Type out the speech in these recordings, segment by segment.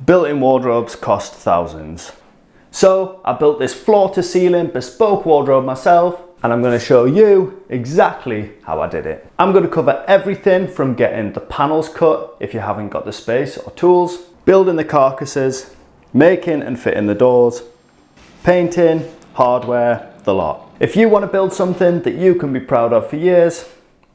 Built-in wardrobes cost thousands. So I built this floor-to-ceiling bespoke wardrobe myself, and I'm going to show you exactly how I did it. I'm going to cover everything from getting the panels cut if you haven't got the space or tools, building the carcasses, making and fitting the doors, painting, hardware, the lot. If you want to build something that you can be proud of for years,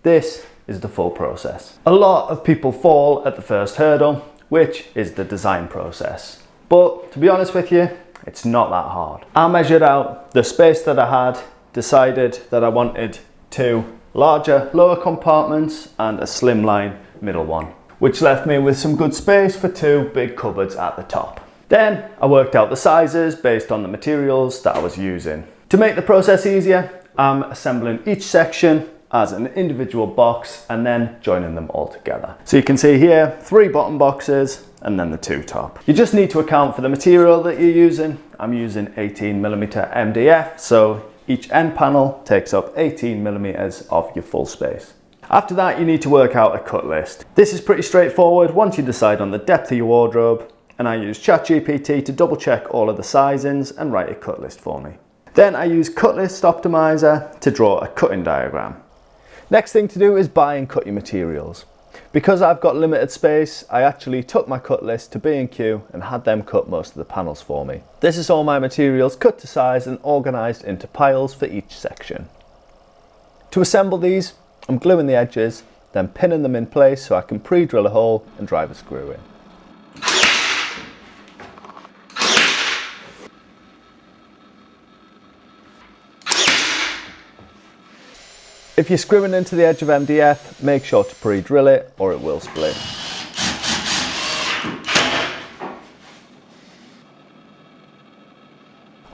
this is the full process. A lot of people fall at the first hurdle, which is the design process. But to be honest with you, it's not that hard. I measured out the space that I had, decided that I wanted 2 larger lower compartments and a slimline middle one, which left me with some good space for 2 big cupboards at the top. Then I worked out the sizes based on the materials that I was using. To make the process easier, I'm assembling each section as an individual box and then joining them all together. So you can see here 3 bottom boxes and then the 2 top. You just need to account for the material that you're using. I'm using 18mm MDF, so each end panel takes up 18mm of your full space. After that, you need to work out a cut list. This is pretty straightforward once you decide on the depth of your wardrobe, and I use ChatGPT to double check all of the sizings and write a cut list for me. Then I use Cut List Optimizer to draw a cutting diagram. Next thing to do is buy and cut your materials. Because I've got limited space, I actually took my cut list to B&Q and had them cut most of the panels for me. This is all my materials cut to size and organised into piles for each section. To assemble these, I'm gluing the edges, then pinning them in place so I can pre-drill a hole and drive a screw in. If you're screwing into the edge of MDF, make sure to pre-drill it or it will split.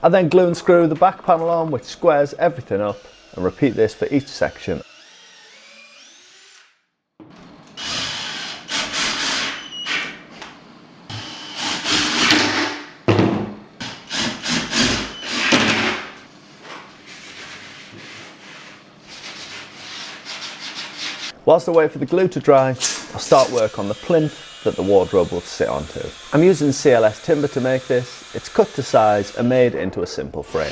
I then glue and screw the back panel on, which squares everything up, and repeat this for each section. Whilst I wait for the glue to dry, I'll start work on the plinth that the wardrobe will sit onto. I'm using CLS timber to make this. It's cut to size and made into a simple frame.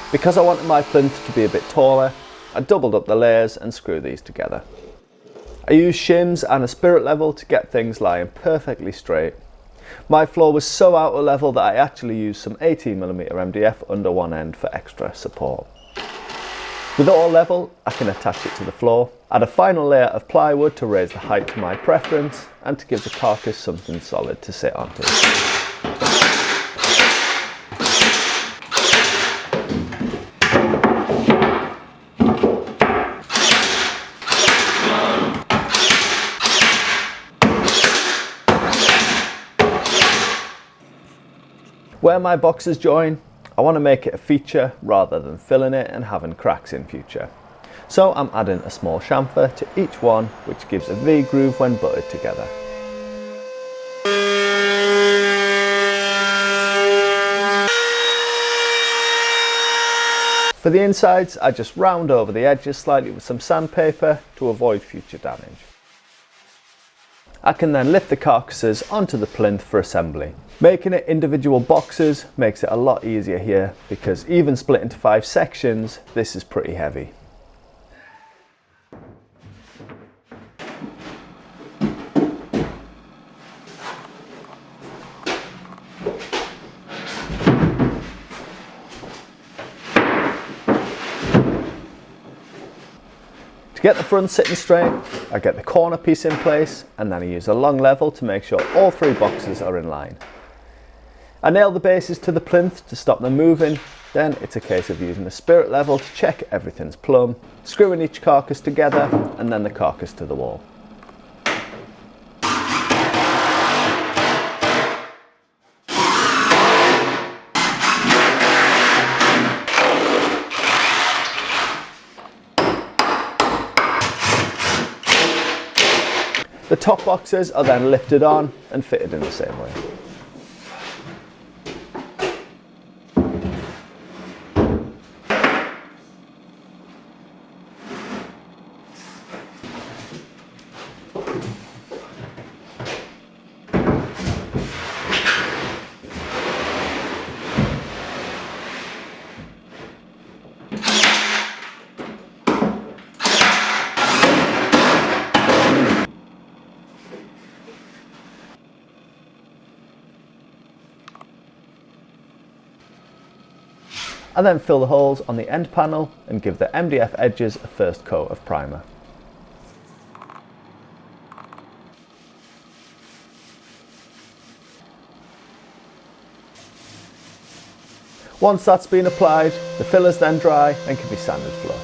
Because I wanted my plinth to be a bit taller, I doubled up the layers and screwed these together. I used shims and a spirit level to get things lying perfectly straight. My floor was so out of level that I actually used some 18mm MDF under one end for extra support. With it all level, I can attach it to the floor, add a final layer of plywood to raise the height to my preference and to give the carcass something solid to sit onto. Where my boxes join, I want to make it a feature rather than filling it and having cracks in future. So I'm adding a small chamfer to each one, which gives a V-groove when butted together. For the insides, I just round over the edges slightly with some sandpaper to avoid future damage. I can then lift the carcasses onto the plinth for assembly. Making it individual boxes makes it a lot easier here because even split into 5 sections, this is pretty heavy. To get the front sitting straight, I get the corner piece in place and then I use a long level to make sure all 3 boxes are in line. I nail the bases to the plinth to stop them moving, then it's a case of using a spirit level to check everything's plumb, screwing each carcass together and then the carcass to the wall. The top boxes are then lifted on and fitted in the same way. And then fill the holes on the end panel and give the MDF edges a first coat of primer. Once that's been applied, the fillers then dry and can be sanded flush.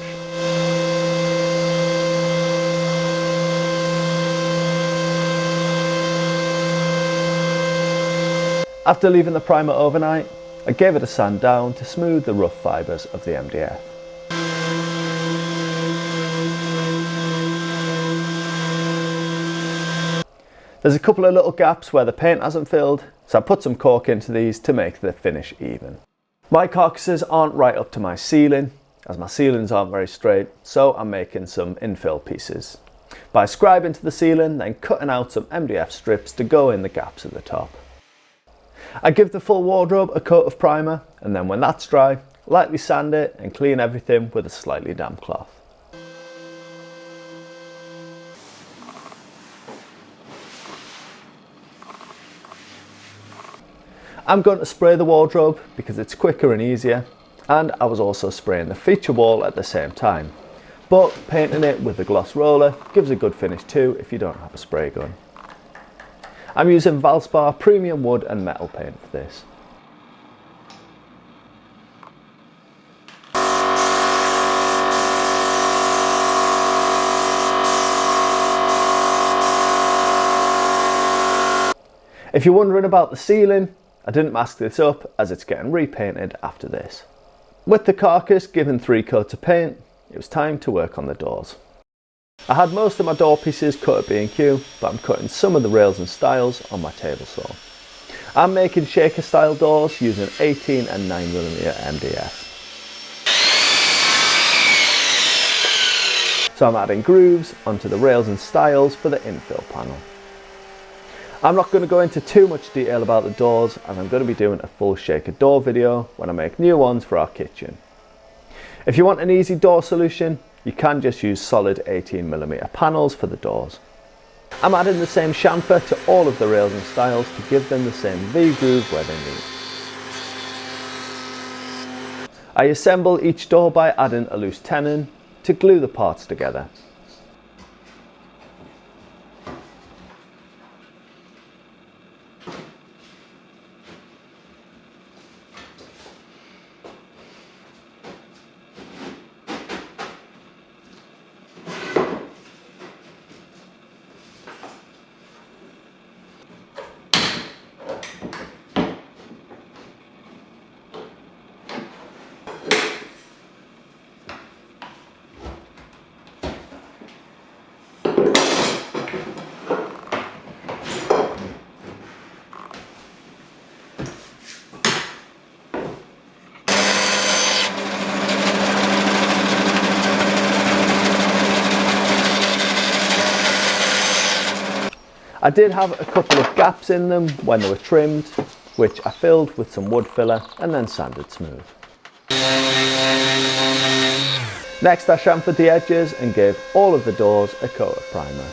After leaving the primer overnight, I gave it a sand down to smooth the rough fibres of the MDF. There's a couple of little gaps where the paint hasn't filled, so I put some cork into these to make the finish even. My carcasses aren't right up to my ceiling, as my ceilings aren't very straight, so I'm making some infill pieces by scribing to the ceiling, then cutting out some MDF strips to go in the gaps at the top. I give the full wardrobe a coat of primer, and then when that's dry, lightly sand it and clean everything with a slightly damp cloth. I'm going to spray the wardrobe because it's quicker and easier, and I was also spraying the feature wall at the same time. But painting it with the gloss roller gives a good finish too if you don't have a spray gun. I'm using Valspar premium wood and metal paint for this. If you're wondering about the ceiling, I didn't mask this up as it's getting repainted after this. With the Carcass given 3 coats of paint, it was time to work on the doors. I had most of my door pieces cut at B&Q, but I'm cutting some of the rails and stiles on my table saw. I'm making shaker style doors using 18 and 9mm MDF. So I'm adding grooves onto the rails and stiles for the infill panel. I'm not going to go into too much detail about the doors, as I'm going to be doing a full shaker door video when I make new ones for our kitchen. If you want an easy door solution, you can just use solid 18mm panels for the doors. I'm adding the same chamfer to all of the rails and stiles to give them the same V-groove where they need. I assemble each door by adding a loose tenon to glue the parts together. I did have a couple of gaps in them when they were trimmed, which I filled with some wood filler and then sanded smooth. Next I chamfered the edges and gave all of the doors a coat of primer.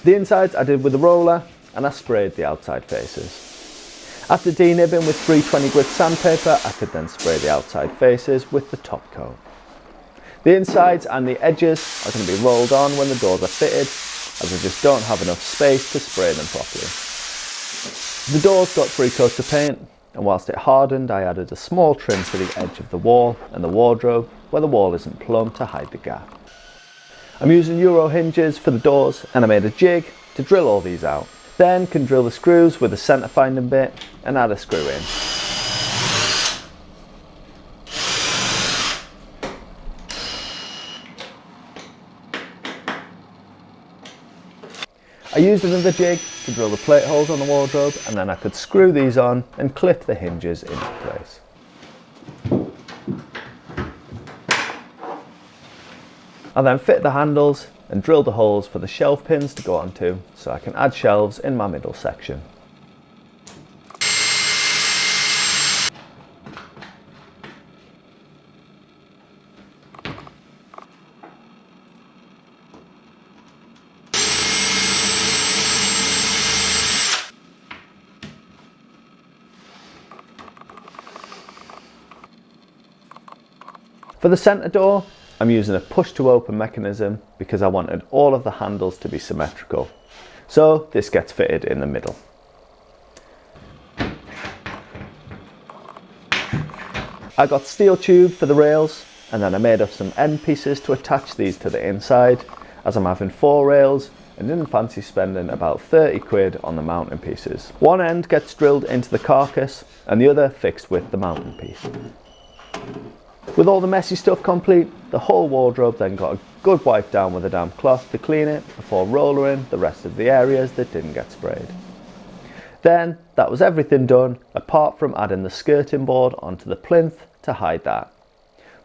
The insides I did with a roller and I sprayed the outside faces. After denibbing with 320 grit sandpaper, I could then spray the outside faces with the top coat. The insides and the edges are going to be rolled on when the doors are fitted, as I just don't have enough space to spray them properly. The doors got 3 coats of paint, and whilst it hardened I added a small trim to the edge of the wall and the wardrobe where the wall isn't plumb to hide the gap. I'm using Euro hinges for the doors, and I made a jig to drill all these out. Then can drill the screws with a centre finding bit and add a screw in. I used another jig to drill the plate holes on the wardrobe, and then I could screw these on and clip the hinges into place. I then fit the handles and drilled the holes for the shelf pins to go onto, so I can add shelves in my middle section. For the centre door, I'm using a push to open mechanism because I wanted all of the handles to be symmetrical. So this gets fitted in the middle. I got steel tube for the rails, and then I made up some end pieces to attach these to the inside, as I'm having 4 rails and didn't fancy spending about 30 quid on the mounting pieces. One end gets drilled into the carcass and the other fixed with the mounting piece. With all the messy stuff complete, the whole wardrobe then got a good wipe down with a damp cloth to clean it before rollering the rest of the areas that didn't get sprayed. Then that was everything done, apart from adding the skirting board onto the plinth to hide that.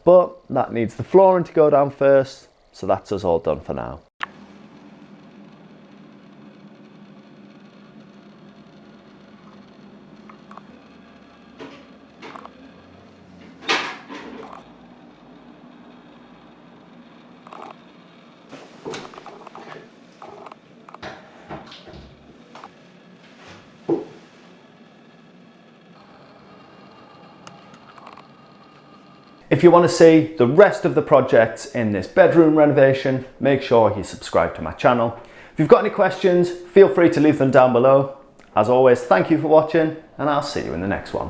But that needs the flooring to go down first, so that's us all done for now. If you want to see the rest of the projects in this bedroom renovation, make sure you subscribe to my channel. If you've got any questions, feel free to leave them down below. As always, thank you for watching, and I'll see you in the next one.